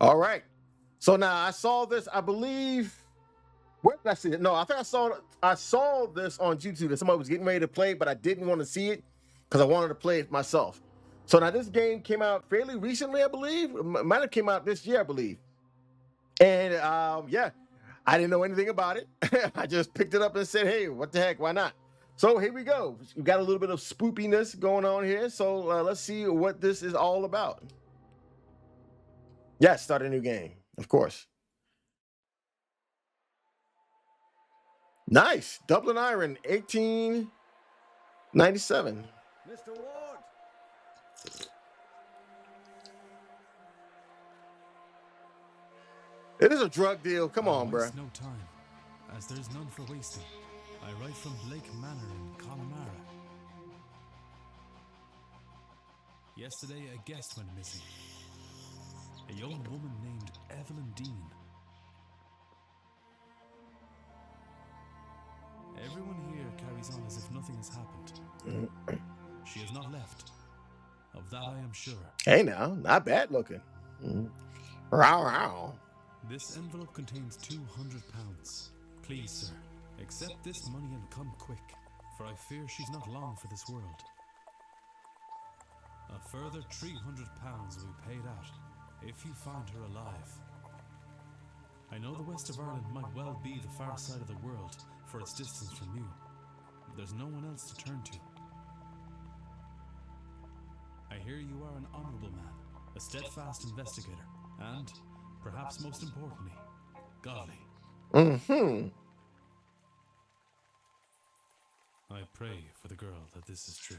All right. So now I saw this, I believe. Where did I see it? No, I think I saw this on YouTube that somebody was getting ready to play, but I didn't want to see it because I wanted to play it myself. So now this game came out fairly recently, I believe. It might have came out this year, I believe. And yeah, I didn't know anything about it. I just picked it up and said, hey, what the heck? Why not? So here we go. We got a little bit of spoopiness going on here. So let's see what this is all about. Yes, start a new game, of course. Nice. Dublin Iron, 1897. Mr. Ward! It is a drug deal. Come on, bro. No time, as there is none for wasting. I write from Blake Manor in Connemara. Yesterday, a guest went missing. A young woman named Evelyn Dean. Everyone here carries on as if nothing has happened. She has not left. Of that I am sure. Hey now, not bad looking. Row, row. This envelope contains £200. Please, sir, accept this money and come quick, for I fear she's not long for this world. A further £300 will be paid out if you find her alive. I know the west of Ireland might well be the far side of the world for its distance from you. There's no one else to turn to. I hear you are an honourable man, a steadfast investigator, and, perhaps most importantly, godly. I pray for the girl that this is true.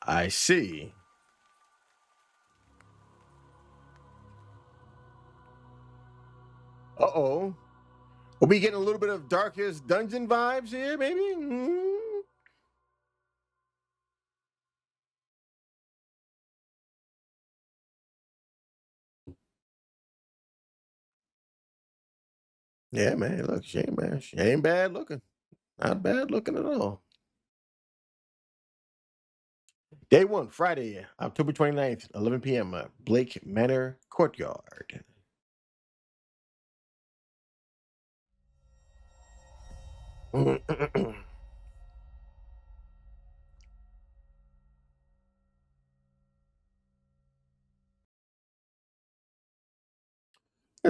I see. Uh-oh. Are we getting a little bit of Darkest Dungeon vibes here, maybe? Yeah, man. Look, she ain't bad looking. Not bad looking at all. Day 1, Friday, October 29th, 11 p.m. Blake Manor Courtyard. There's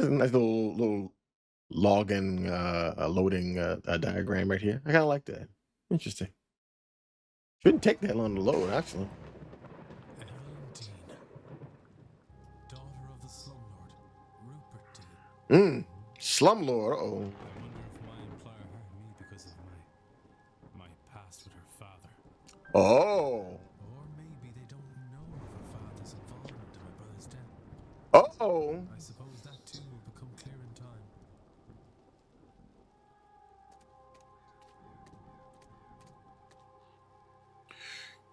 a nice little login, loading diagram right here. I kind of like that. Interesting. Shouldn't take that long to load, actually. Evelyn Dean, daughter of the slumlord, Rupert Dean. Slumlord, uh-oh. I wonder if my employer hired me because of my past with her father. Oh. Or maybe they don't know of her father's involvement in my brother's death. Uh-oh. I suppose that too will become clear in time.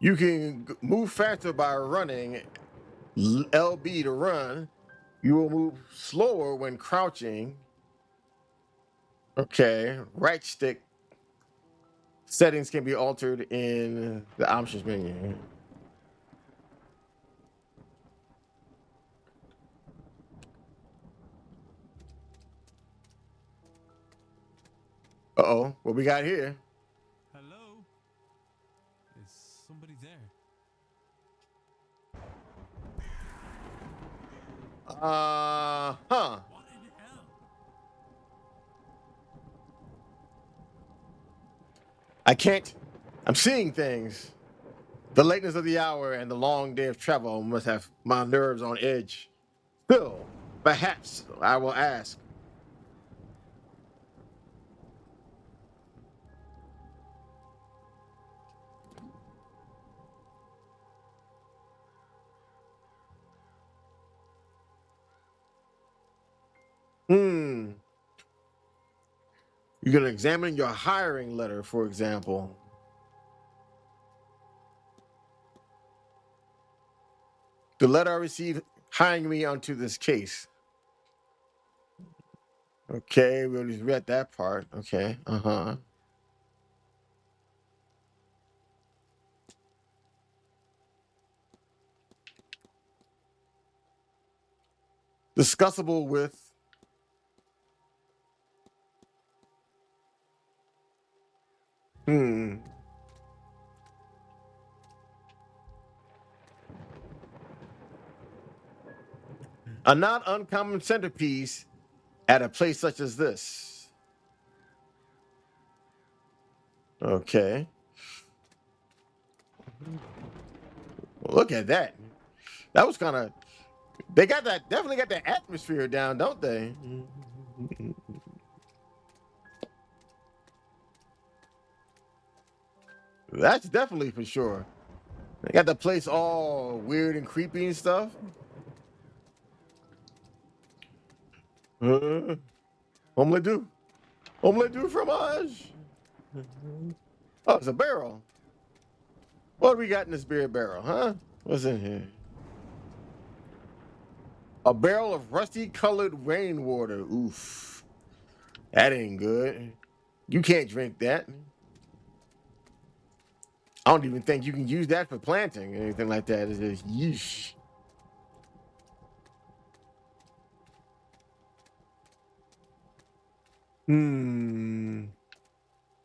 You can move faster by running, LB to run. You will move slower when crouching. Okay, right stick settings can be altered in the options menu. Uh-oh, what we got here? Hello? Is somebody there? Huh. What in hell? I can't. I'm seeing things. The lateness of the hour and the long day of travel must have my nerves on edge. Still, perhaps I will ask. You're going to examine your hiring letter, for example. The letter I received hiring me onto this case. Okay, we already read that part. Okay, uh-huh. discussable with. A not uncommon centerpiece at a place such as this. Okay. Well, look at that. That was kind of. They got that. Definitely got that atmosphere down, don't they? That's definitely for sure. They got the place all weird and creepy and stuff. Omelette du. Omelette du fromage. Oh, it's a barrel. What do we got in this beer barrel, huh? What's in here? A barrel of rusty colored rainwater. Oof. That ain't good. You can't drink that. I don't even think you can use that for planting or anything like that. It's just yeesh.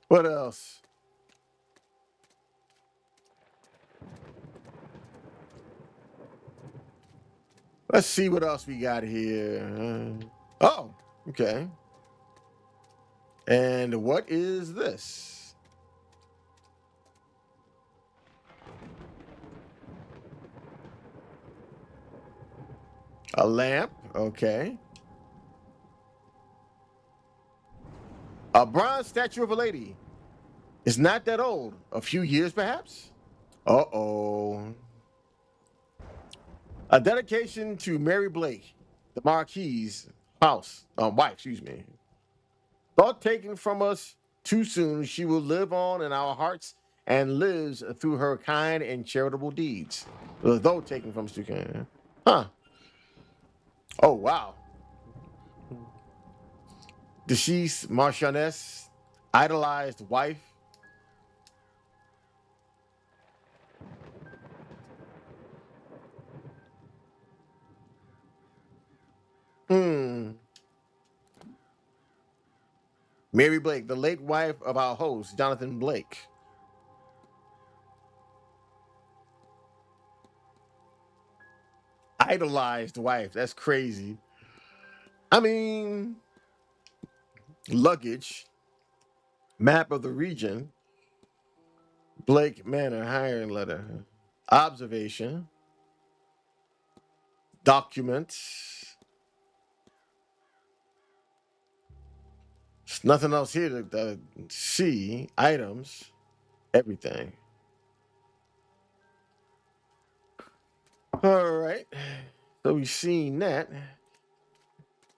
What else? Let's see what else we got here. Oh, okay. And what is this? A lamp, okay. A bronze statue of a lady. It's not that old. A few years, perhaps? Uh-oh. A dedication to Mary Blake, the Marquis's wife, excuse me. Thought taken from us too soon, she will live on in our hearts and lives through her kind and charitable deeds. Though taken from us too soon. Huh. Oh, wow. Deceased Marchioness, idolized wife. Mary Blake, the late wife of our host, Jonathan Blake. Idolized wife. That's crazy. I mean, luggage, map of the region, Blake Manor, hiring letter, observation, documents. There's nothing else here to see. Items, everything. All right. So we've seen that.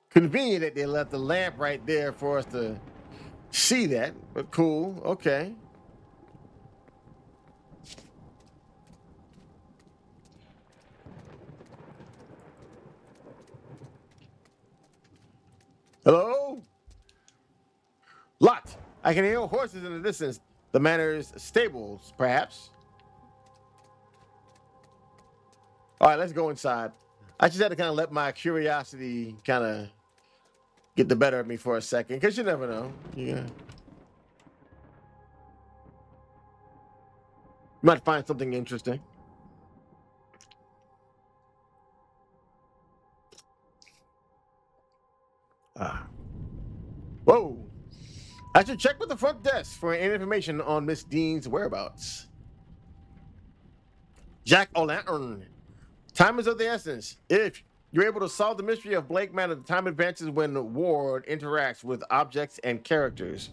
Convenient that they left the lamp right there for us to see that, but cool. Okay. Hello? Lot. I can hear horses in the distance. The Manor's stables, perhaps. All right, let's go inside. I just had to kind of let my curiosity kind of get the better of me for a second, because you never know. Yeah. You might find something interesting. Whoa. I should check with the front desk for any information on Miss Dean's whereabouts. Jack O'Lantern. Time is of the essence. If you're able to solve the mystery of Blake Manor, the time advances when Ward interacts with objects and characters.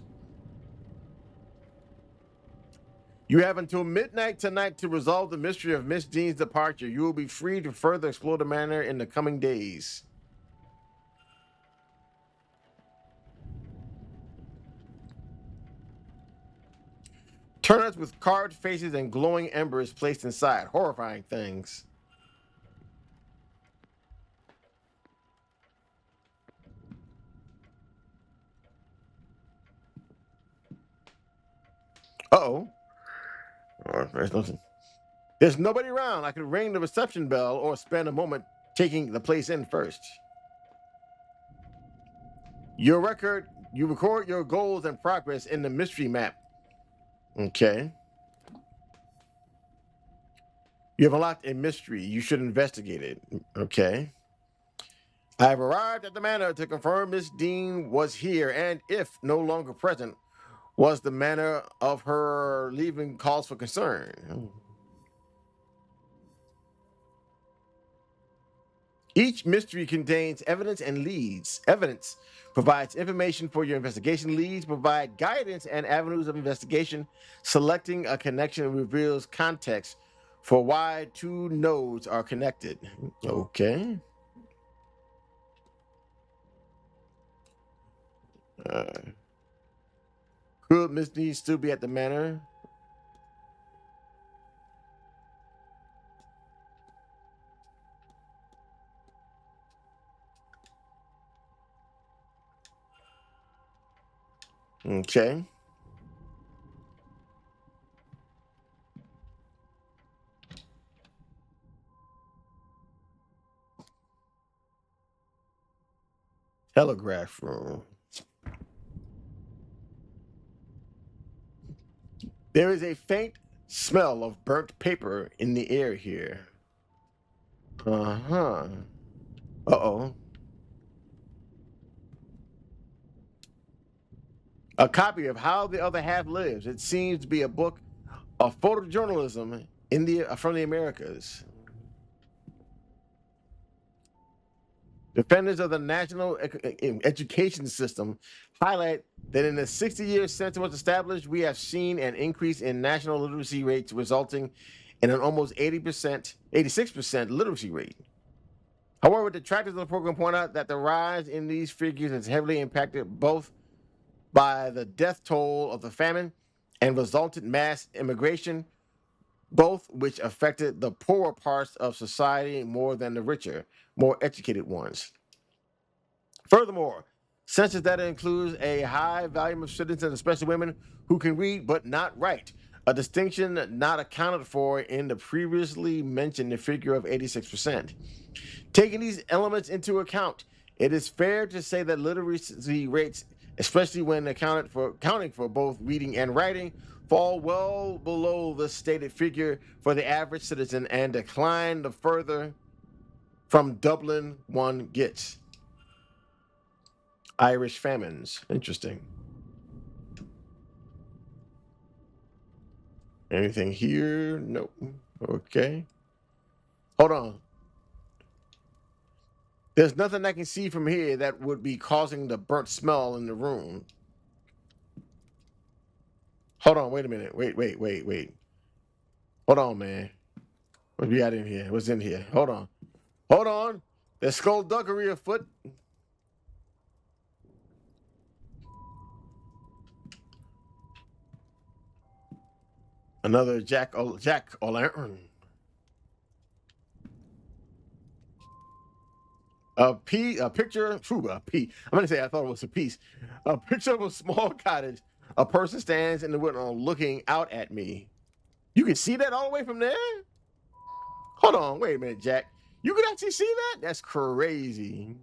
You have until midnight tonight to resolve the mystery of Miss Dean's departure. You will be free to further explore the manor in the coming days. Turnouts with carved faces and glowing embers placed inside. Horrifying things. Uh-oh. There's nobody around. I could ring the reception bell or spend a moment taking the place in first. You record your goals and progress in the mystery map. Okay. You have unlocked a mystery. You should investigate it. Okay. I have arrived at the manor to confirm Miss Dean was here, and if no longer present, was the manner of her leaving cause for concern. Each mystery contains evidence and leads. Evidence provides information for your investigation. Leads provide guidance and avenues of investigation. Selecting a connection reveals context for why two nodes are connected. Okay. Could Miss Dean still be at the manor? Okay. Telegraph room. There is a faint smell of burnt paper in the air here. Uh-huh. Uh-oh. A copy of How the Other Half Lives. It seems to be a book of photojournalism from the Americas. Defenders of the national education system highlight that in the 60 years since it was established, we have seen an increase in national literacy rates, resulting in an almost 86% literacy rate. However, detractors of the program point out that the rise in these figures is heavily impacted both by the death toll of the famine and resultant mass immigration, both which affected the poorer parts of society more than the richer, more educated ones. Furthermore, census data includes a high volume of citizens, especially women, who can read but not write, a distinction not accounted for in the previously mentioned figure of 86%. Taking these elements into account, it is fair to say that literacy rates, especially when accounting for both reading and writing, fall well below the stated figure for the average citizen and decline the further from Dublin one gets. Irish famines. Interesting. Anything here? Nope. Okay. Hold on. There's nothing I can see from here that would be causing the burnt smell in the room. Hold on. Wait a minute. Wait. Hold on, man. What we got in here? What's in here? Hold on. There's skullduggery afoot. Another Jack O'Lantern. A picture. I'm gonna say I thought it was a piece. A picture of a small cottage. A person stands in the window looking out at me. You can see that all the way from there? Hold on, wait a minute, Jack. You can actually see that? That's crazy.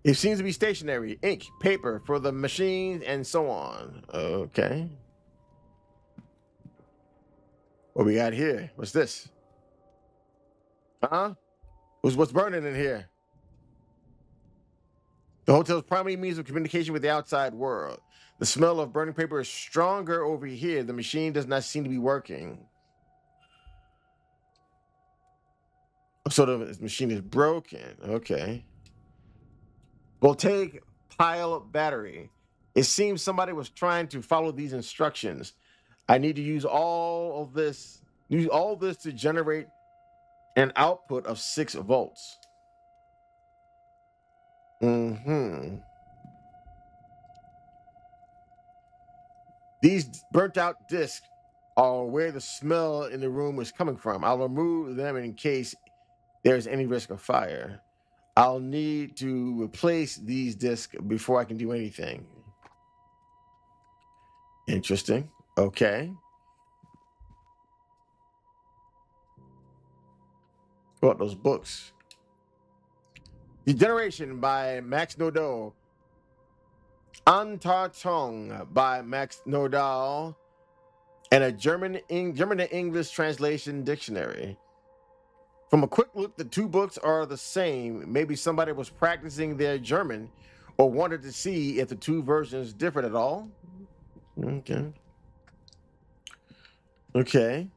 It seems to be stationary. Ink, paper for the machines, and so on. Okay. What we got here? What's this? Huh? What's burning in here? The hotel's primary means of communication with the outside world. The smell of burning paper is stronger over here. The machine does not seem to be working. So the machine is broken. Okay. Voltaic pile battery. It seems somebody was trying to follow these instructions. I need to use all this to generate an output of 6 volts. These burnt out discs are where the smell in the room is coming from. I'll remove them in case there's any risk of fire. I'll need to replace these discs before I can do anything. Interesting. Okay. What those books? Degeneration by Max Nodal. Antartung by Max Nodal. And a German to English translation dictionary. From a quick look, the two books are the same. Maybe somebody was practicing their German or wanted to see if the two versions differed at all. Okay. Okay.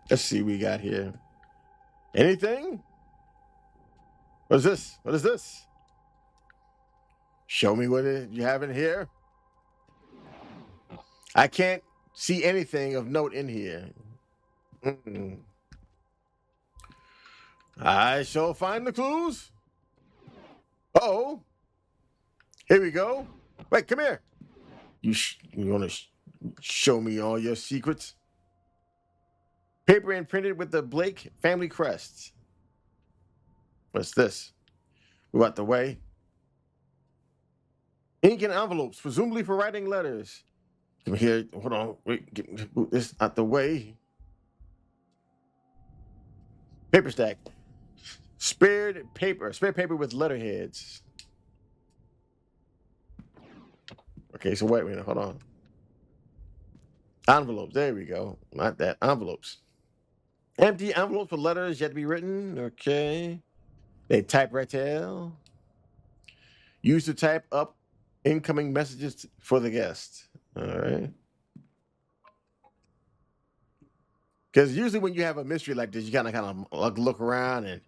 Let's see what we got here. Anything? What is this? What is this? Show me what you have in here. I can't see anything of note in here. I shall find the clues. Uh-oh. Here we go. Wait, come here. You want to show me all your secrets? Paper imprinted with the Blake family crest. What's this? We're out the way. Ink and envelopes, presumably for writing letters. Come here. Hold on. Wait, get this out the way. Paper stack. Spared paper with letterheads. Okay, so wait a minute. Hold on. Envelopes. There we go. Not that. Envelopes. Empty envelopes with letters yet to be written. Okay. They typewriter. Used to type up incoming messages for the guest. All right. Because usually when you have a mystery like this, you kind of look around and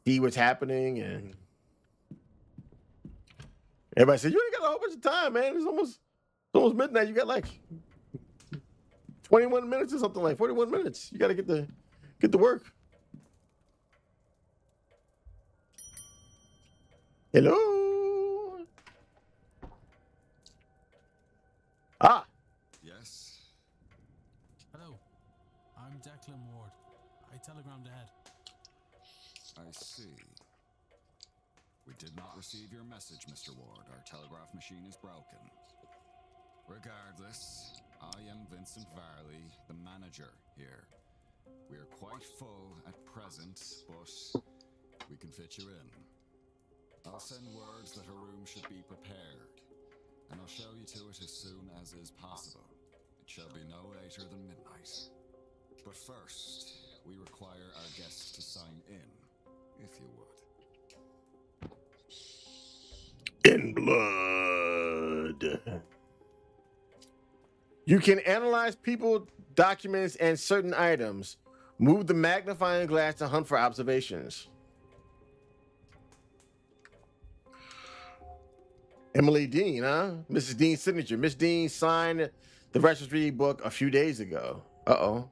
see what's happening. And everybody says, you ain't got a whole bunch of time, man. It's almost midnight. You got like 21 minutes or something, like 41 minutes. You got to get to work. Hello. Ah. Yes. Hello. I'm Declan Ward. I telegrammed ahead. I see. We did not receive your message, Mr. Ward. Our telegraph machine is broken. Regardless, I am Vincent Varley, the manager here. We are quite full at present, but we can fit you in. I'll send words that a room should be prepared, and I'll show you to it as soon as is possible. It shall be no later than midnight. But first, we require our guests to sign in, if you would. In blood. You can analyze people, documents, and certain items. Move the magnifying glass to hunt for observations. Emily Dean, huh? Mrs. Dean's signature. Miss Dean signed the registry book a few days ago. Uh-oh.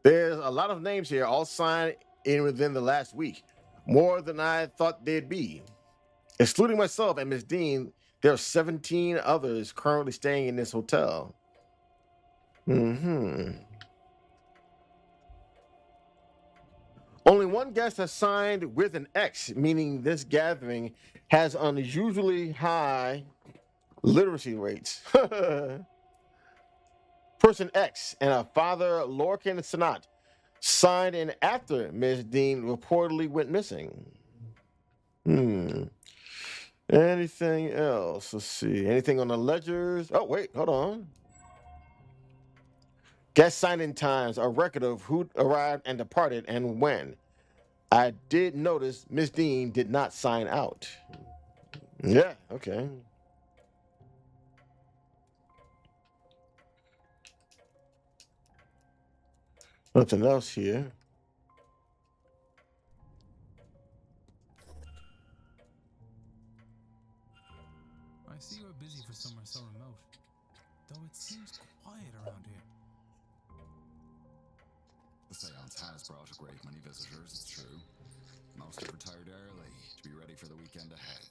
There's a lot of names here, all signed in within the last week. More than I thought they'd be. Excluding myself and Miss Dean, there are 17 others currently staying in this hotel. Only one guest has signed with an X, meaning this gathering has unusually high literacy rates. Person X and her father, Lorcan Sanat, signed in after Miss Dean reportedly went missing. Anything else? Let's see. Anything on the ledgers? Oh, wait, hold on. Guest sign-in times, a record of who arrived and departed and when. I did notice Miss Dean did not sign out. Yeah, okay. Nothing else here. I see you're busy for somewhere so remote, though it seems quiet around here. The Seance has brought a great many visitors, it's true. Most have retired early to be ready for the weekend ahead.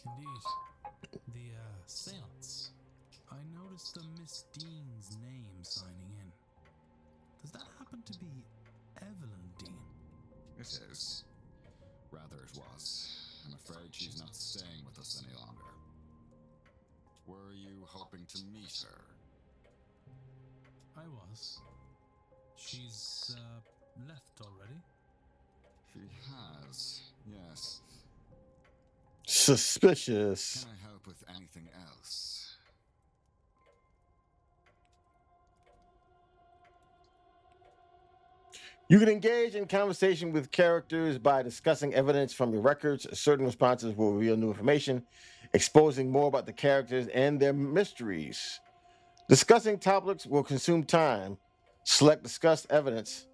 Indeed. The, Seance. I noticed the Miss Dean's name signing in. Does that happen to be Evelyn Dean? It is. Rather, it was. I'm afraid she's not staying with us any longer. Were you hoping to meet her? I was. She's left already? She has, yes. Suspicious. Can I help with anything else? You can engage in conversation with characters by discussing evidence from your records. Certain responses will reveal new information, exposing more about the characters and their mysteries. Discussing topics will consume time. Select discuss evidence.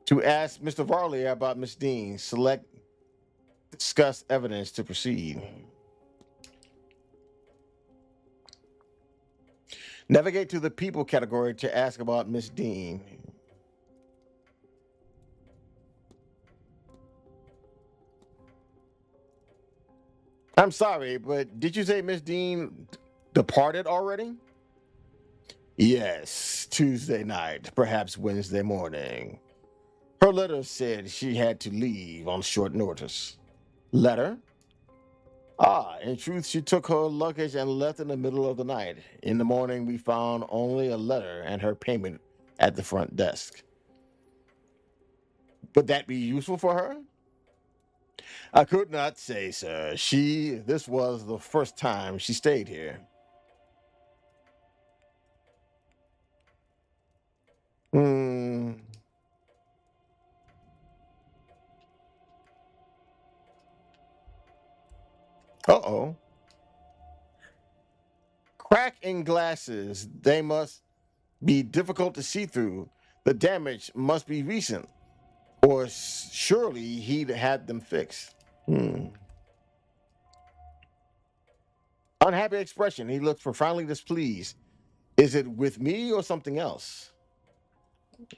To ask Mr. Varley about Miss Dean, select discuss evidence to proceed. Navigate to the people category to ask about Miss Dean. I'm sorry, but did you say Miss Dean departed already? Yes, Tuesday night, perhaps Wednesday morning. Her letter said she had to leave on short notice. Letter? Ah, in truth, she took her luggage and left in the middle of the night. In the morning, we found only a letter and her payment at the front desk. Would that be useful for her? I could not say, sir. This was the first time she stayed here. Hmm. Uh-oh. Crack in glasses. They must be difficult to see through. The damage must be recent, or surely he'd had them fixed. Unhappy expression. He looks profoundly displeased. Is it with me or something else?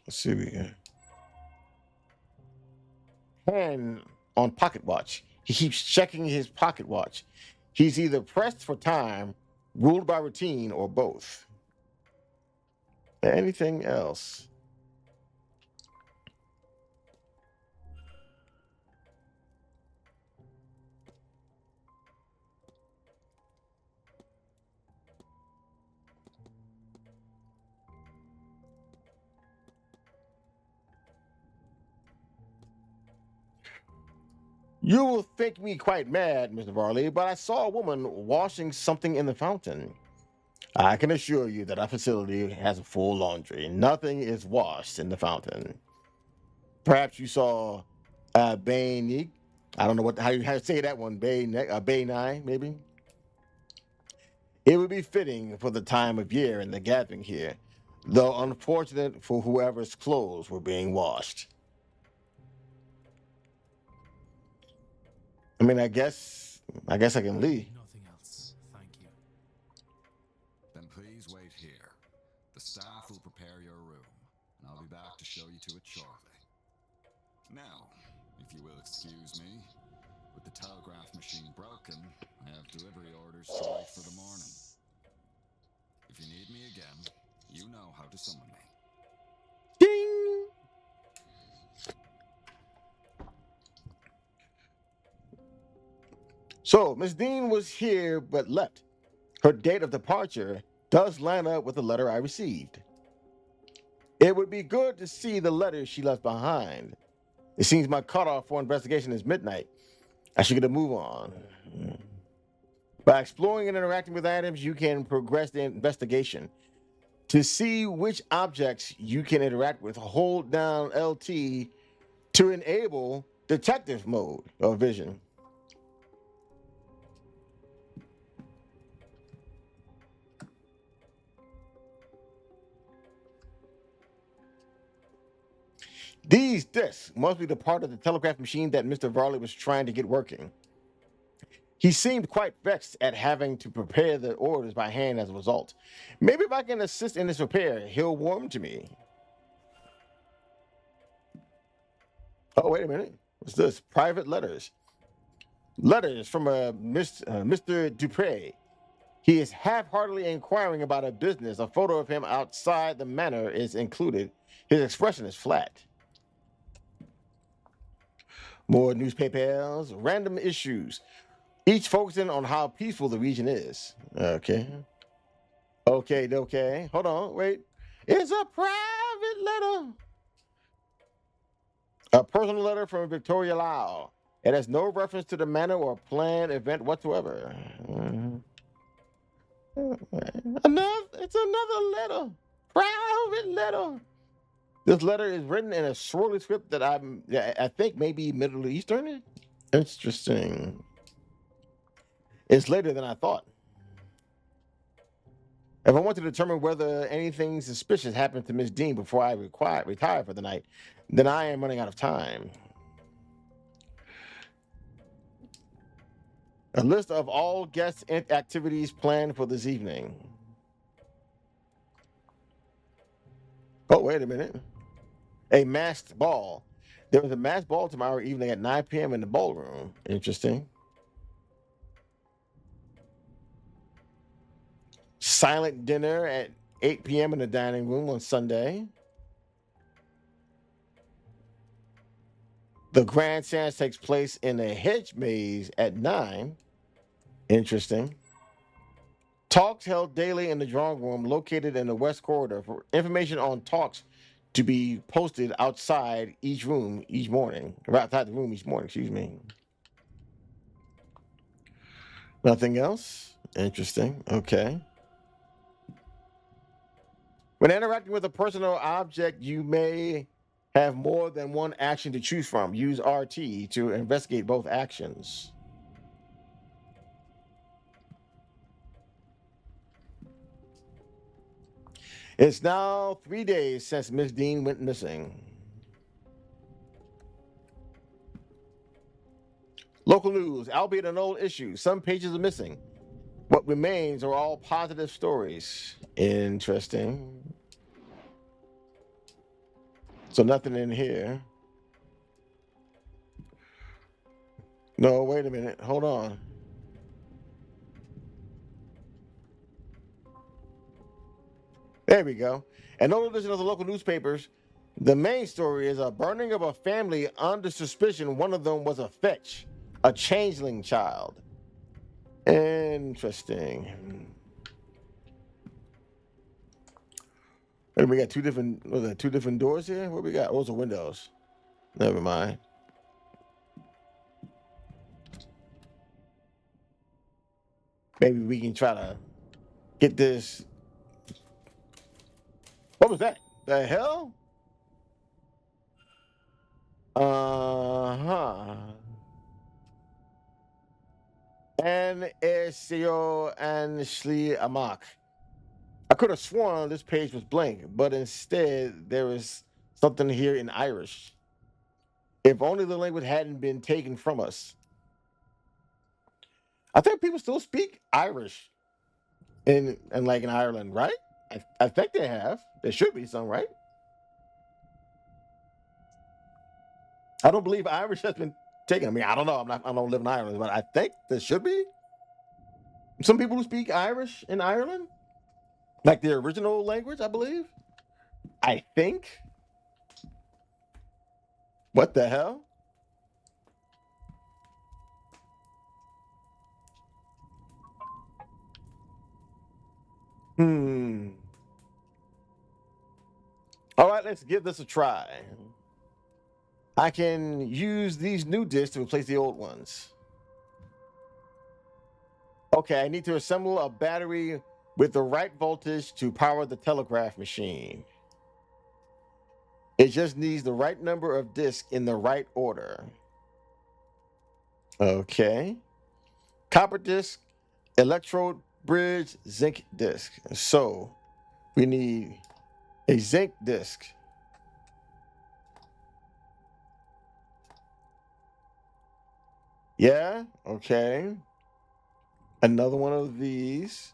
Let's see. Hand on pocket watch. He keeps checking his pocket watch. He's either pressed for time, ruled by routine, or both. Anything else? You will think me quite mad, Mr. Varley, but I saw a woman washing something in the fountain. I can assure you that our facility has a full laundry. Nothing is washed in the fountain. Perhaps you saw Bay. I don't know how you say that one. Bay 9, maybe. It would be fitting for the time of year and the gathering here, though unfortunate for whoever's clothes were being washed. I mean, I guess I can leave. Nothing else, thank you. Then please wait here. The staff will prepare your room, and I'll be back to show you to it shortly. Now, if you will excuse me, with the telegraph machine broken, I have delivery orders to wait for the morning. If you need me again, you know how to summon me. Ding! So, Miss Dean was here but left. Her date of departure does line up with the letter I received. It would be good to see the letter she left behind. It seems my cutoff for investigation is midnight. I should get a move on. By exploring and interacting with items, you can progress the investigation. To see which objects you can interact with, hold down LT to enable detective mode or vision. These discs must be the part of the telegraph machine that Mr. Varley was trying to get working. He seemed quite vexed at having to prepare the orders by hand as a result. Maybe if I can assist in this repair, he'll warm to me. Oh, wait a minute. What's this? Private letters. Letters from Mr. Dupre. He is half-heartedly inquiring about a business. A photo of him outside the manor is included. His expression is flat. More newspapers, random issues, each focusing on how peaceful the region is. Okay. Hold on, wait. It's a private letter. A personal letter from Victoria Lau. It has no reference to the manor or planned event whatsoever. It's another letter. Private letter. This letter is written in a swirly script that I think maybe Middle Eastern. Interesting. It's later than I thought. If I want to determine whether anything suspicious happened to Miss Dean before I retire for the night, then I am running out of time. A list of all guest activities planned for this evening. Oh, wait a minute. A masked ball. There is a masked ball tomorrow evening at 9 p.m. in the ballroom. Interesting. Silent dinner at 8 p.m. in the dining room on Sunday. The grand seance takes place in a hedge maze at 9. Interesting. Talks held daily in the drawing room located in the west corridor. For information on talks to be posted outside each room each morning. Or outside the room each morning, excuse me. Nothing else? Interesting. Okay. When interacting with a person or object, you may have more than one action to choose from. Use RT to investigate both actions. It's now 3 days since Miss Dean went missing. Local news, albeit an old issue. Some pages are missing. What remains are all positive stories. Interesting. So nothing in here. No, wait a minute. Hold on. There we go. And no edition of the local newspapers. The main story is a burning of a family under suspicion. One of them was a fetch, a changeling child. Interesting. And we got two different doors here. What we got? Oh, those are windows. Never mind. Maybe we can try to get this. What was that? The hell? Uh-huh. N-S-C-O and Shli Amak. I could have sworn this page was blank, but instead there is something here in Irish. If only the language hadn't been taken from us. I think people still speak Irish in Ireland, right? I think they have. There should be some, right? I don't believe Irish has been taken. I mean, I don't know. I don't live in Ireland, but I think there should be some people who speak Irish in Ireland, like the original language, I believe. I think. What the hell? All right, let's give this a try. I can use these new discs to replace the old ones. Okay, I need to assemble a battery with the right voltage to power the telegraph machine. It just needs the right number of discs in the right order. Okay. Copper disc, electrode bridge, zinc disc. So we need a zinc disc. Yeah, okay. Another one of these.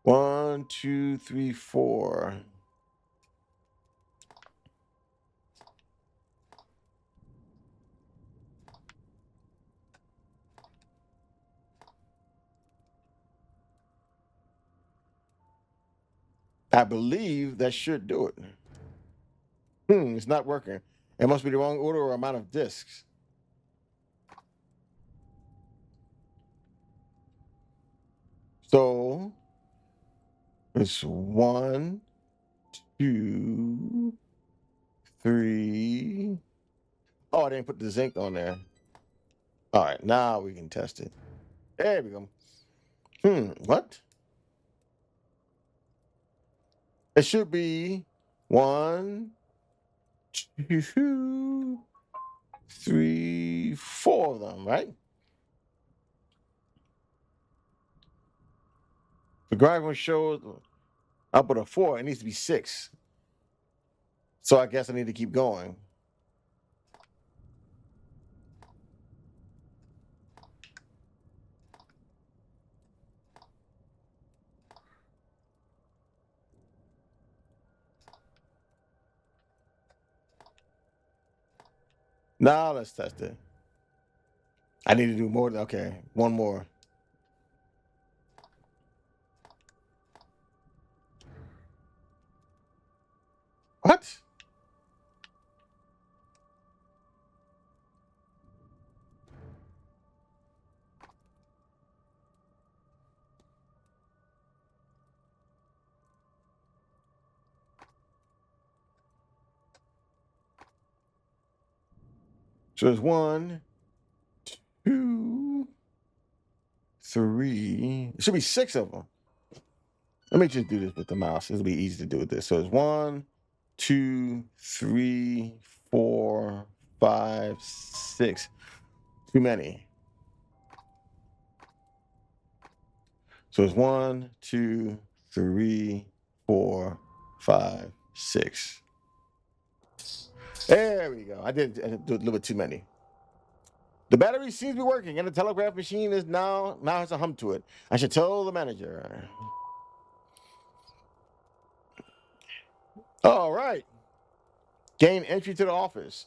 One, two, three, four. I believe that should do it. It's not working. It must be the wrong order or amount of discs. So it's 1, 2, 3. Oh, I didn't put the zinc on there. All right, now we can test it. There we go. What? It should be 1, 2, 3, 4 of them, right? The graph shows I put a 4. It needs to be 6. So I guess I need to keep going. Now let's test it. I need to do more. Okay, one more. What? So it's 1, 2, 3. It should be 6 of them. Let me just do this with the mouse. It'll be easy to do with this. So it's 1, 2, 3, 4, 5, 6. Too many. So it's 1, 2, 3, 4, 5, 6. There we go. I did do a little bit too many. The battery seems to be working, and the telegraph machine is now has a hum to it. I should tell the manager. All right. Gain entry to the office.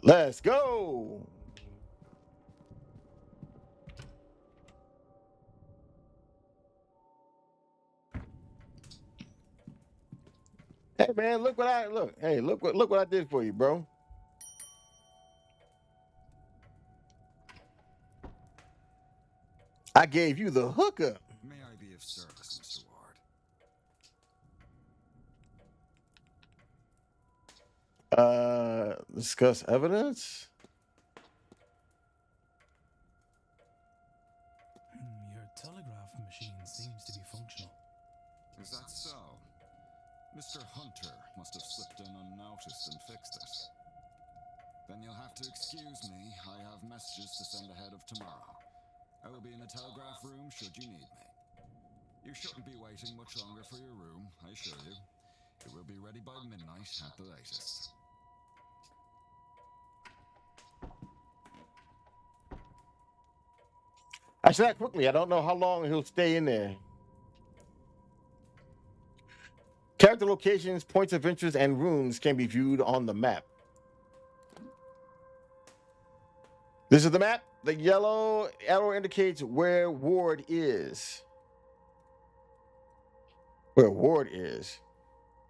Let's go. Hey man, look what I look. Hey, look what I did for you, bro. I gave you the hookup. May I be of service, Mr. Ward? Discuss evidence. Your telegraph machine seems to be functional. Is that so? Mr. Hunter must have slipped in unnoticed and fixed it. Then you'll have to excuse me. I have messages to send ahead of tomorrow. I will be in the telegraph room should you need me. You shouldn't be waiting much longer for your room, I assure you. It will be ready by midnight at the latest. I said that quickly. I don't know how long he'll stay in there. Character locations, points of interest, and rooms can be viewed on the map. This is the map. The yellow arrow indicates where Ward is. Where Ward is.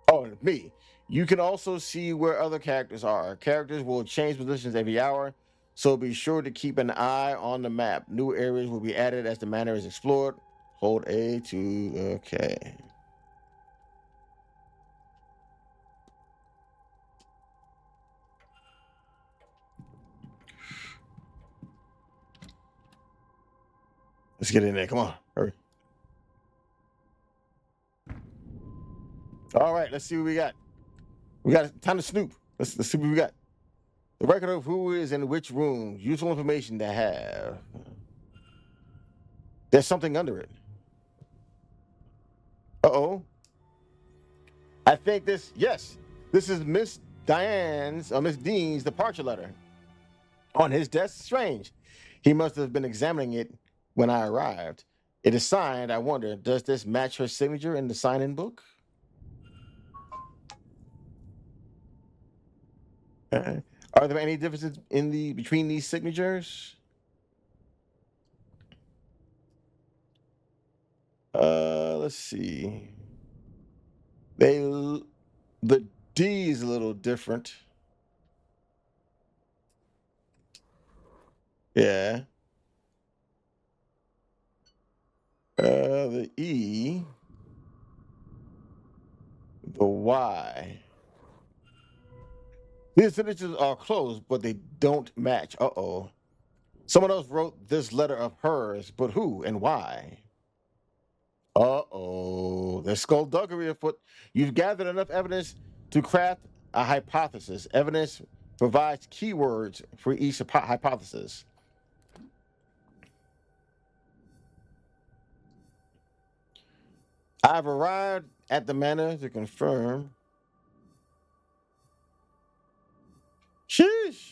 Oh, me. You can also see where other characters are. Characters will change positions every hour, so be sure to keep an eye on the map. New areas will be added as the manor is explored. Hold A to... Okay. Let's get in there. Come on. Hurry. All right. Let's see what we got. We got time to snoop. Let's see what we got. The record of who is in which room. Useful information to have. There's something under it. Uh-oh. I think this, yes. This is Miss Dean's departure letter. On his desk, strange. He must have been examining it when I arrived. It is signed. I wonder, does this match her signature in the sign-in book? Are there any differences between these signatures? Let's see. The D is a little different. Yeah. The E, the Y. These sentences are close, but they don't match. Uh-oh. Someone else wrote this letter of hers, but who and why? Uh-oh. There's skullduggery afoot. You've gathered enough evidence to craft a hypothesis. Evidence provides keywords for each hypothesis. I've arrived at the manor to confirm. Sheesh.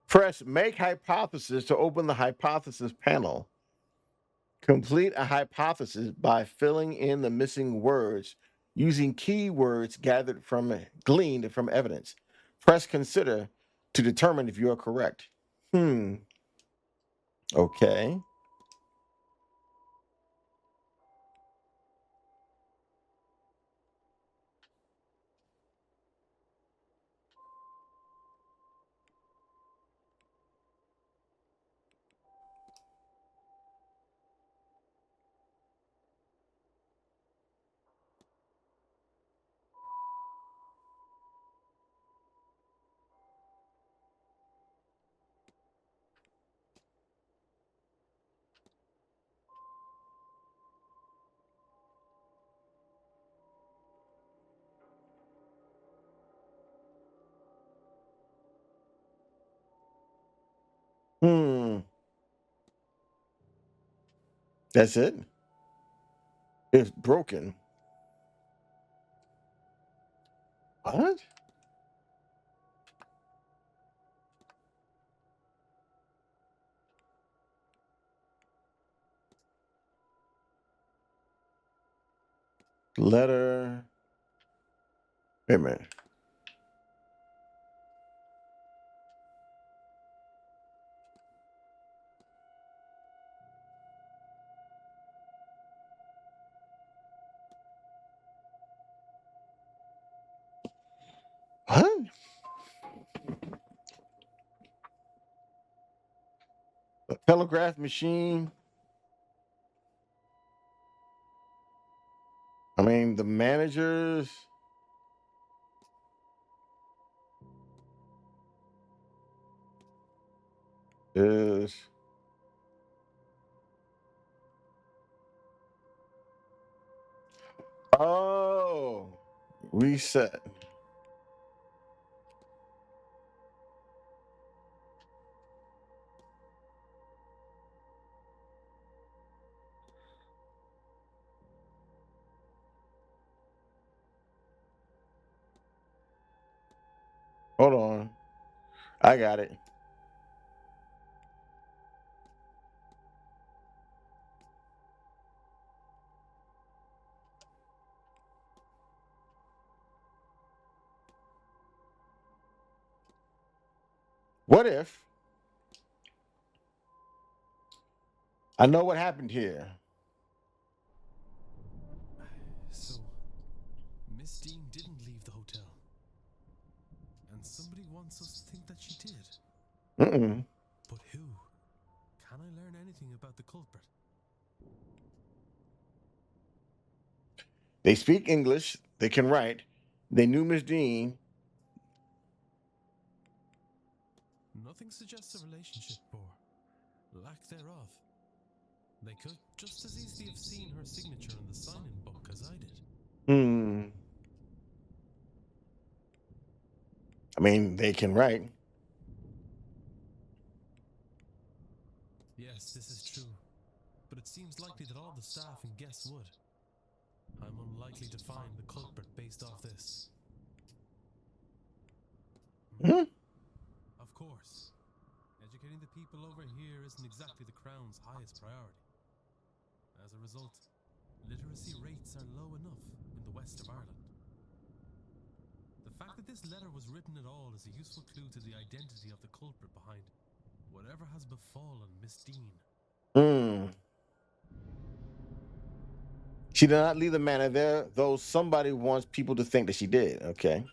Press make hypothesis to open the hypothesis panel. Complete a hypothesis by filling in the missing words using keywords gleaned from evidence. Press consider to determine if you are correct. Okay. Hmm. That's it. It's broken. What? Letter. Wait a minute. What? A telegraph machine. I mean, the managers. Is. Oh. Reset. Hold on. I got it. What if I know what happened here? So, Miss Dean didn't leave the hotel. And somebody wants us to think that she did. Mm-mm. But who? Can I learn anything about the culprit? They speak English. They can write. They knew Miss Dean. Nothing suggests a relationship or lack thereof. They could just as easily have seen her signature in the sign-in book as I did. I mean, they can write. Yes, this is true. But it seems likely that all the staff and guests would. I'm unlikely to find the culprit based off this. Hmm? Of course. Educating the people over here isn't exactly the Crown's highest priority. As a result, literacy rates are low enough in the west of Ireland. The fact that this letter was written at all is a useful clue to the identity of the culprit behind whatever has befallen Miss Dean. She did not leave the manor there, though somebody wants people to think that she did. Okay.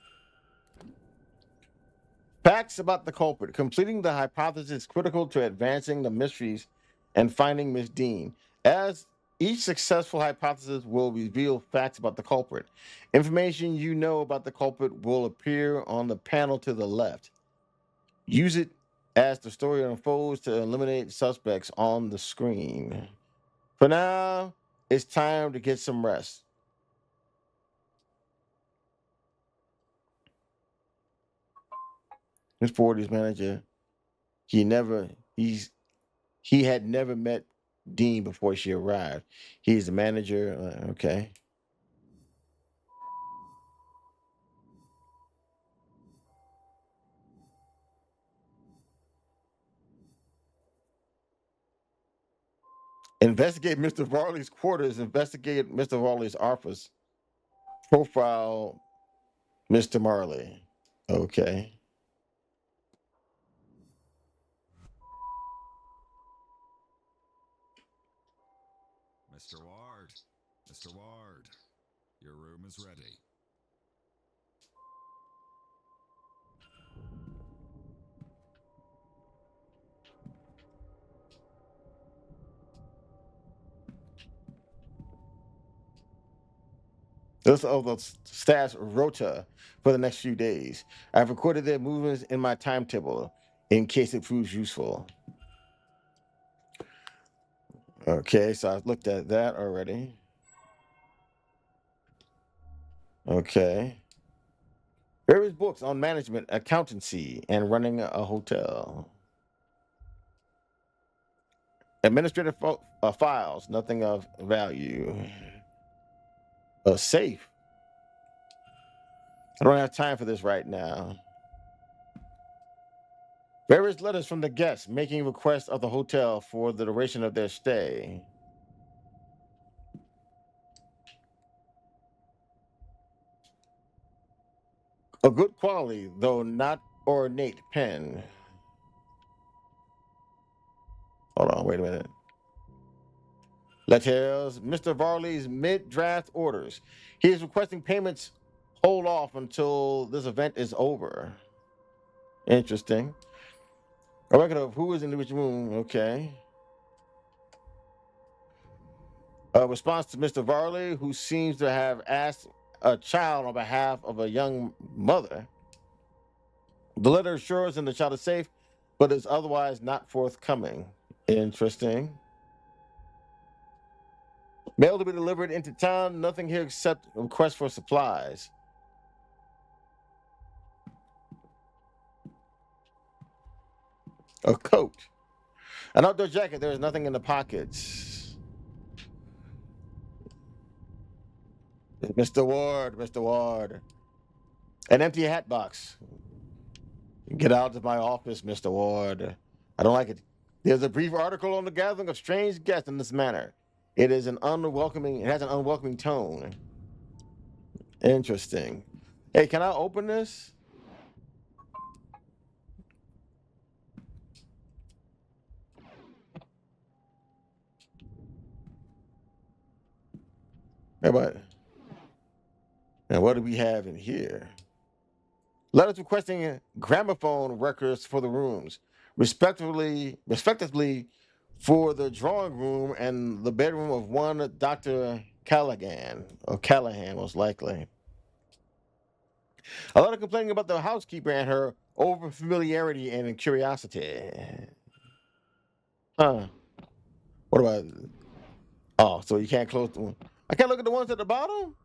Facts about the culprit. Completing the hypothesis is critical to advancing the mysteries and finding Miss Dean. As each successful hypothesis will reveal facts about the culprit. Information you know about the culprit will appear on the panel to the left. Use it as the story unfolds to eliminate suspects on the screen. For now, it's time to get some rest. Miss Forty's manager, he had never met Dean before she arrived. He's the manager. Okay. Investigate Mr. Varley's quarters. Investigate Mr. Varley's office. Profile Mr. Marley. Okay. Mr. Ward. Mr. Ward. Your room is ready. List of the staff's rota for the next few days. I've recorded their movements in my timetable in case it proves useful. Okay, so I've looked at that already. Okay. Various books on management, accountancy, and running a hotel. Administrative files, nothing of value. A safe. I don't have time for this right now. Various letters from the guests making requests of the hotel for the duration of their stay. A good quality, though not ornate pen. Hold on, wait a minute. Letters, Mr. Varley's mid-draft orders. He is requesting payments hold off until this event is over. Interesting. A record of who is in which room. Okay. A response to Mr. Varley, who seems to have asked a child on behalf of a young mother. The letter assures him the child is safe, but is otherwise not forthcoming. Interesting. Mail to be delivered into town. Nothing here except a request for supplies. A coat. An outdoor jacket. There is nothing in the pockets. Mr. Ward, Mr. Ward. An empty hat box. Get out of my office, Mr. Ward. I don't like it. There's a brief article on the gathering of strange guests in this manner. It has an unwelcoming tone. Interesting. Hey, can I open this? Hey, but now what do we have in here? Letters requesting gramophone records for the rooms, respectively for the drawing room and the bedroom of one Dr. Callaghan, or Callahan most likely. A lot of complaining about the housekeeper and her over familiarity and curiosity. Huh. What about... Oh, so you can't close the one. I can't look at the ones at the bottom?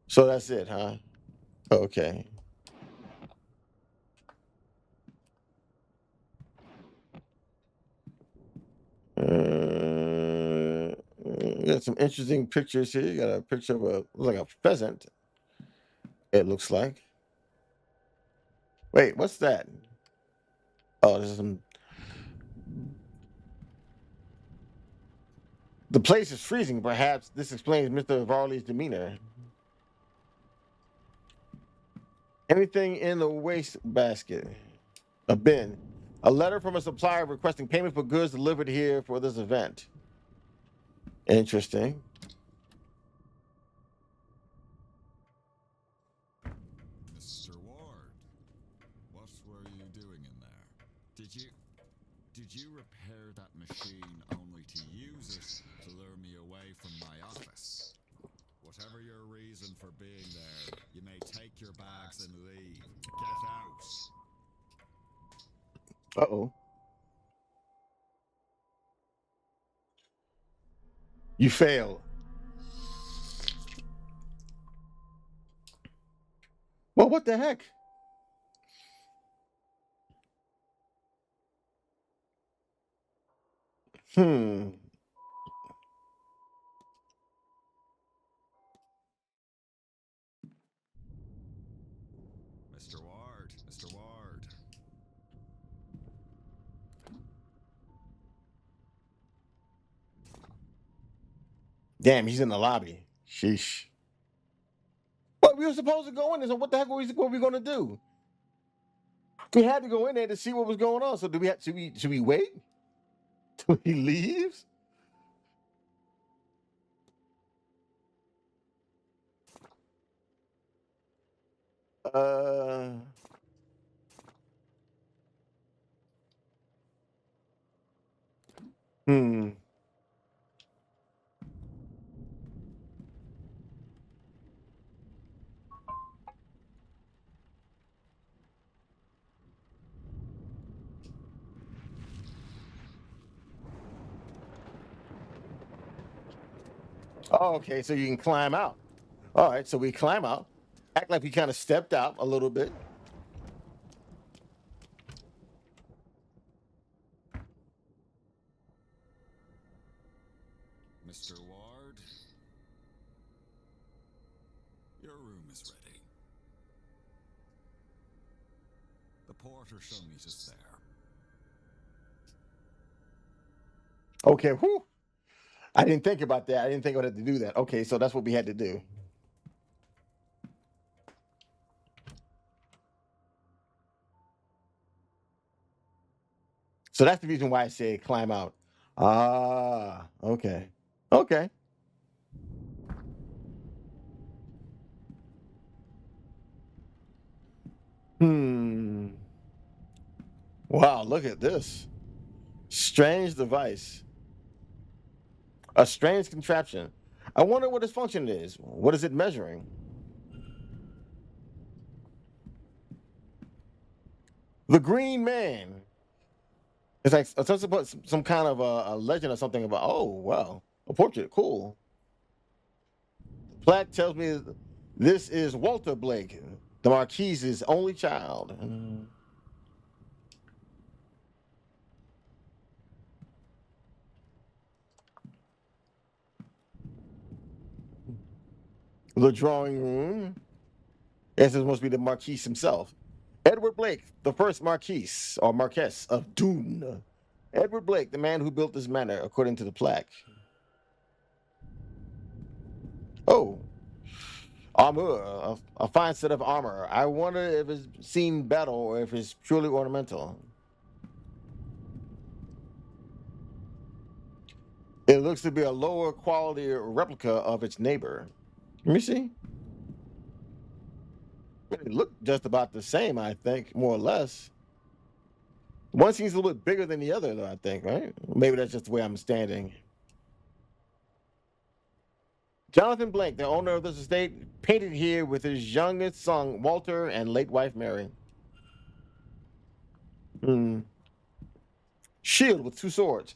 So that's it, huh? Okay. Got some interesting pictures here. You got a picture of like a pheasant. It looks like. Wait, what's that? Oh, this is some. The place is freezing. Perhaps this explains Mr. Varley's demeanor. Anything in the waste basket? A bin. A letter from a supplier requesting payment for goods delivered here for this event. Interesting. Mr. Ward, what were you doing in there? Did you repair that machine only to use it to lure me away from my office? Whatever your reason for being there, you may take your bags and leave. Get out. Uh-oh. You failed. Well, what the heck? Hmm. Mr. Ward, Mr. Ward. Damn, he's in the lobby. Sheesh. But we were supposed to go in there, so what the heck were we going to do? We had to go in there to see what was going on. So should we wait till he leaves? Uh hmm. Oh, okay, so you can climb out. All right, so we climb out. Act like we kind of stepped out a little bit. Mr. Ward, your room is ready. The porter showed me just there. Okay, whew. I didn't think about that. I didn't think I had to do that. Okay, so that's what we had to do. So that's the reason why I said climb out. Ah, okay. Okay. Hmm. Wow, look at this. Strange device. A strange contraption. I wonder what its function is. What is it measuring? The Green Man. It's like some kind of a legend or something about, oh, wow, a portrait. Cool. The plaque tells me this is Walter Blake, the Marquise's only child. The drawing room. Yes, this must be the Marquise himself. Edward Blake, the first Marquise or Marquess of Doon. Edward Blake, the man who built this manor, according to the plaque. Oh, armor, a fine set of armor. I wonder if it's seen battle or if it's purely ornamental. It looks to be a lower quality replica of its neighbor. Let me see. It looked just about the same, I think, more or less. One seems a little bit bigger than the other, though, I think, right? Maybe that's just the way I'm standing. Jonathan Blake, the owner of this estate, painted here with his youngest son, Walter, and late wife, Mary. Hmm. Shield with two swords.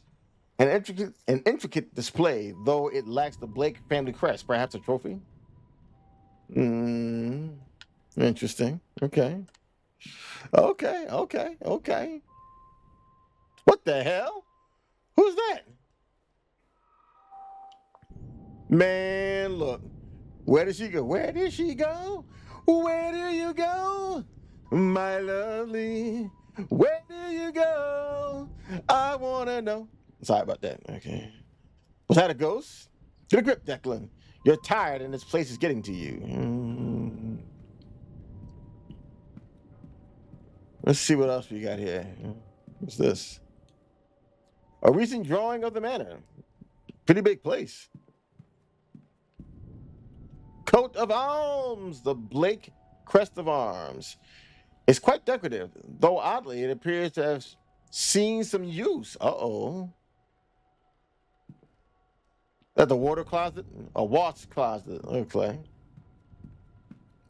An intricate display, though it lacks the Blake family crest. Perhaps a trophy? Hmm. Interesting. Okay. Okay. Okay. Okay. What the hell? Who's that? Man, look. Where did she go? Where did she go? Where do you go? My lovely. Where do you go? I want to know. Sorry about that. Okay. Was that a ghost? Get a grip, Declan. You're tired and this place is getting to you. Let's see what else we got here. What's this? A recent drawing of the manor. Pretty big place. Coat of arms, the Blake crest of arms. It's quite decorative, though oddly, it appears to have seen some use. Uh-oh. That the water closet? A wash closet. Okay.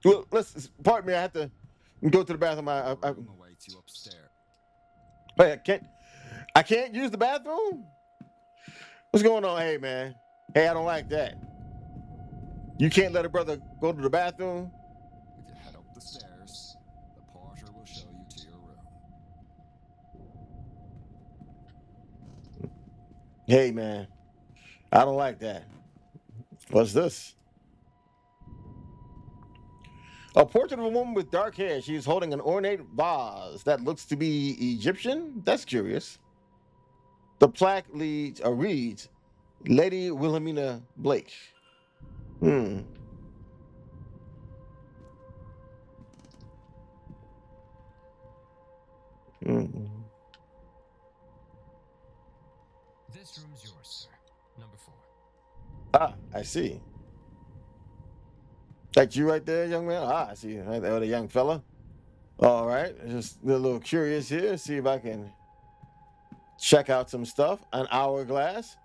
Well, pardon me, I have to go to the bathroom. Room awaits you upstairs. Wait, I can't use the bathroom? What's going on? Hey, man. Hey, I don't like that. You can't let a brother go to the bathroom? If you head up the stairs, the porter will show you to your room. Hey, man. I don't like that. What's this? A portrait of a woman with dark hair. She's holding an ornate vase that looks to be Egyptian. That's curious. The plaque reads, Lady Wilhelmina Blake. Hmm. This room's yours, sir. Number 4. Ah, I see. That's you right there, young man? Ah, I see. Right there, the young fella. All right. Just a little curious here. See if I can check out some stuff. An hourglass.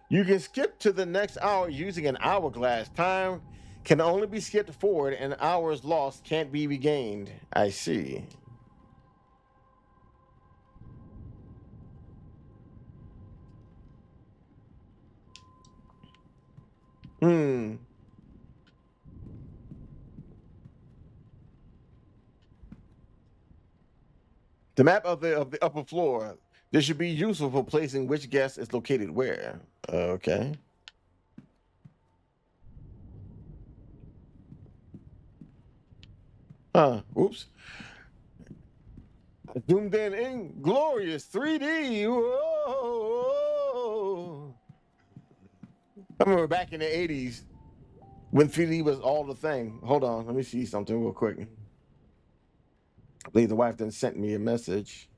You can skip to the next hour using an hourglass. Time can only be skipped forward, and hours lost can't be regained. I see. Hmm. The map of the upper floor. This should be useful for placing which guest is located where. Okay. Oops. Zoomed in glorious 3D. Whoa. I remember back in the 80s when 3D was all the thing. Hold on, let me see something real quick. I believe the wife then sent me a message.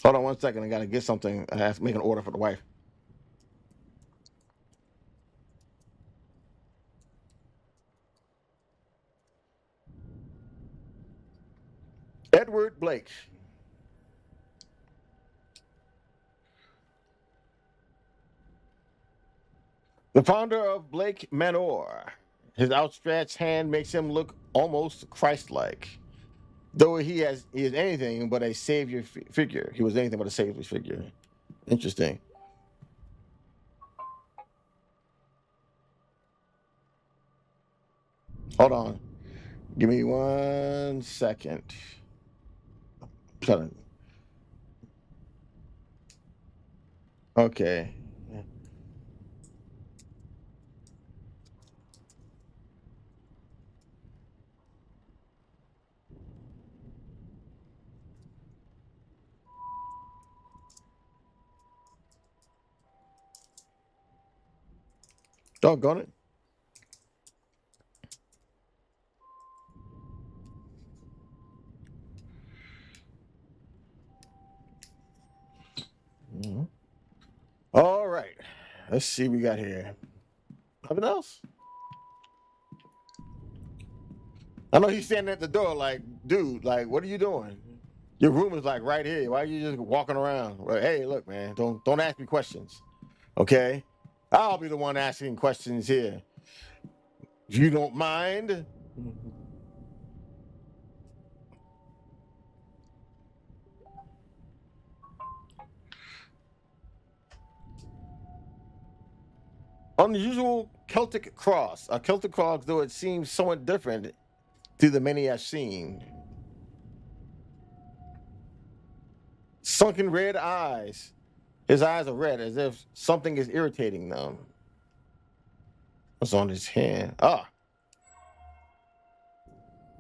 Hold on one second. I got to get something. I have to make an order for the wife. Edward Blake. The founder of Blake Manor. His outstretched hand makes him look almost Christ-like. Though he is anything but a savior figure. He was anything but a savior figure. Interesting. Hold on. Give me 1 second. Okay. Doggone it. All right. Let's see what we got here. Nothing else? I know he's standing at the door like, dude, like, what are you doing? Your room is like right here. Why are you just walking around? Well, hey, look, man, don't ask me questions. Okay? I'll be the one asking questions here. If you don't mind. Unusual Celtic cross. A Celtic cross, though it seems somewhat different to the many I've seen. Sunken red eyes. His eyes are red as if something is irritating them. What's on his hand? Ah,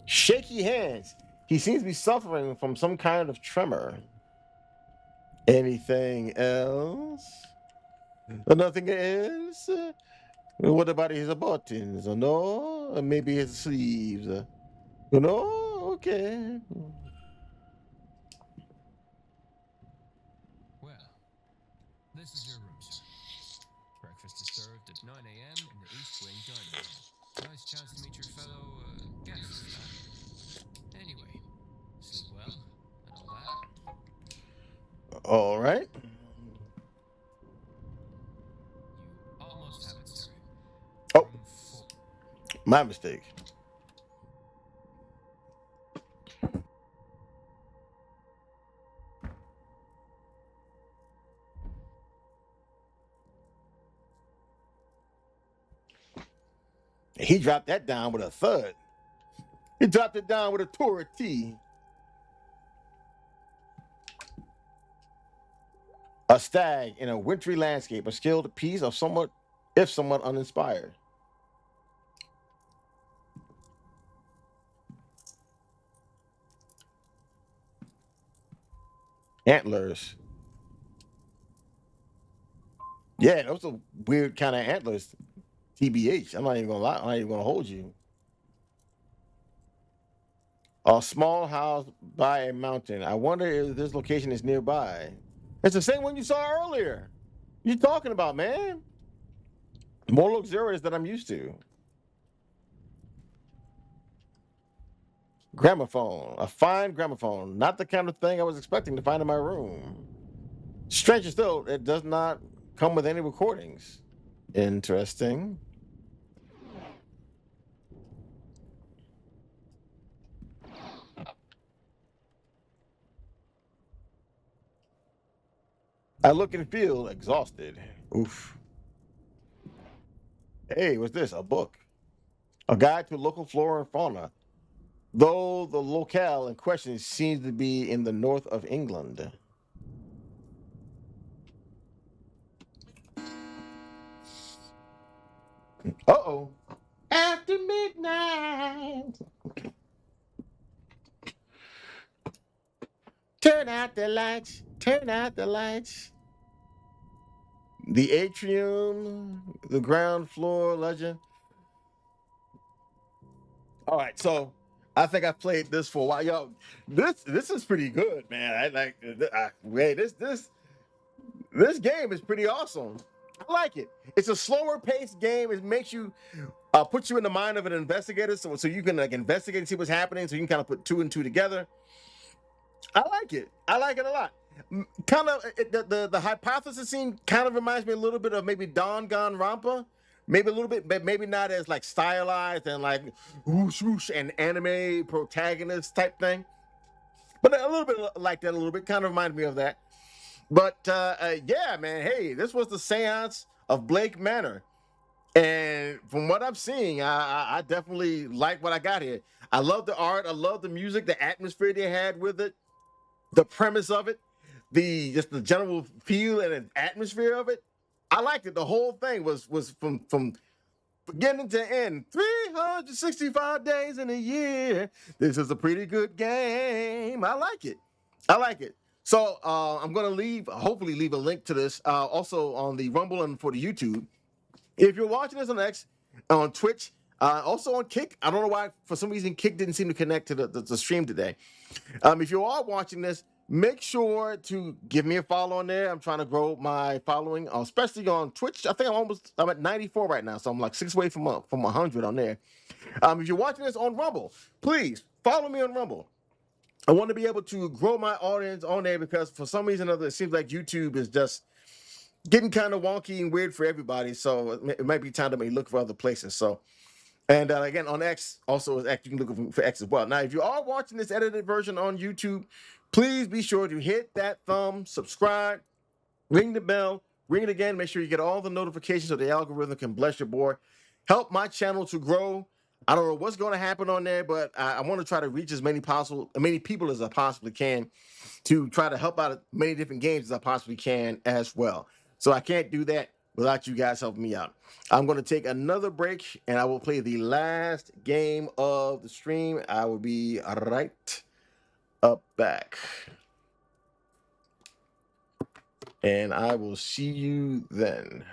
Shaky hands. He seems to be suffering from some kind of tremor. Anything else? Nothing else? What about his buttons? No? Maybe his sleeves? No? Okay. Well, this is your room, sir. Breakfast is served at 9 a.m. in the East Wing dining hall. Nice chance to meet your fellow guests, though. Anyway, sleep well and all that. All right. You almost have it, sir. Oh, Room 4. my mistake. He dropped that down with a thud. He dropped it down with a Torah T. A stag in a wintry landscape, a skilled piece of somewhat uninspired. Antlers. Yeah, those are weird kind of antlers. TBH. I'm not even gonna lie. I'm not even gonna hold you. A small house by a mountain. I wonder if this location is nearby. It's the same one you saw earlier. You talking about, man? More luxurious than I'm used to. Gramophone. A fine gramophone. Not the kind of thing I was expecting to find in my room. Stranger still, it does not come with any recordings. Interesting. I look and feel exhausted. Oof. Hey, what's this? A book. A guide to local flora and fauna. Though the locale in question seems to be in the north of England. Uh-oh. After midnight. Turn out the lights. Turn out the lights. The atrium, the ground floor legend. All right, so I think I played this for a while. Yo, this is pretty good, man. I like this game is pretty awesome. I like it. It's a slower paced game. It makes you puts you in the mind of an investigator, so you can like investigate and see what's happening. So you can kind of put two and two together. I like it. I like it a lot. Kind of the hypothesis scene kind of reminds me a little bit of maybe Danganronpa. Maybe a little bit, but maybe not as like stylized and like whoosh whoosh and anime protagonist type thing. But a little bit like that, a little bit kind of reminded me of that. But yeah, man, hey, this was the Seance of Blake Manor. And from what I'm seeing, I definitely like what I got here. I love the art. I love the music, the atmosphere they had with it, the premise of it, just the general feel and atmosphere of it. I liked it. The whole thing was from beginning to end. 365 days in a year. This is a pretty good game. I like it. I like it. So I'm gonna hopefully leave a link to this also on the Rumble and for the YouTube. If you're watching this on X, on Twitch, also on Kick, I don't know why, for some reason, Kick didn't seem to connect to the stream today. If you are watching this, make sure to give me a follow on there. I'm trying to grow my following, especially on Twitch. I think I'm at 94 right now, so I'm like 6 away from 100 on there. If you're watching this on Rumble, please follow me on Rumble. I want to be able to grow my audience on there because for some reason or other, it seems like YouTube is just getting kind of wonky and weird for everybody. So it might be time to maybe look for other places. So, and again, on X, also is X, you can look for X as well. Now, if you are watching this edited version on YouTube, please be sure to hit that thumb, subscribe, ring the bell, ring it again. Make sure you get all the notifications so the algorithm can bless your boy. Help my channel to grow. I don't know what's going to happen on there, but I want to try to reach as many people as I possibly can to try to help out as many different games as I possibly can as well. So I can't do that without you guys helping me out. I'm going to take another break, and I will play the last game of the stream. I will be right up back. And I will see you then.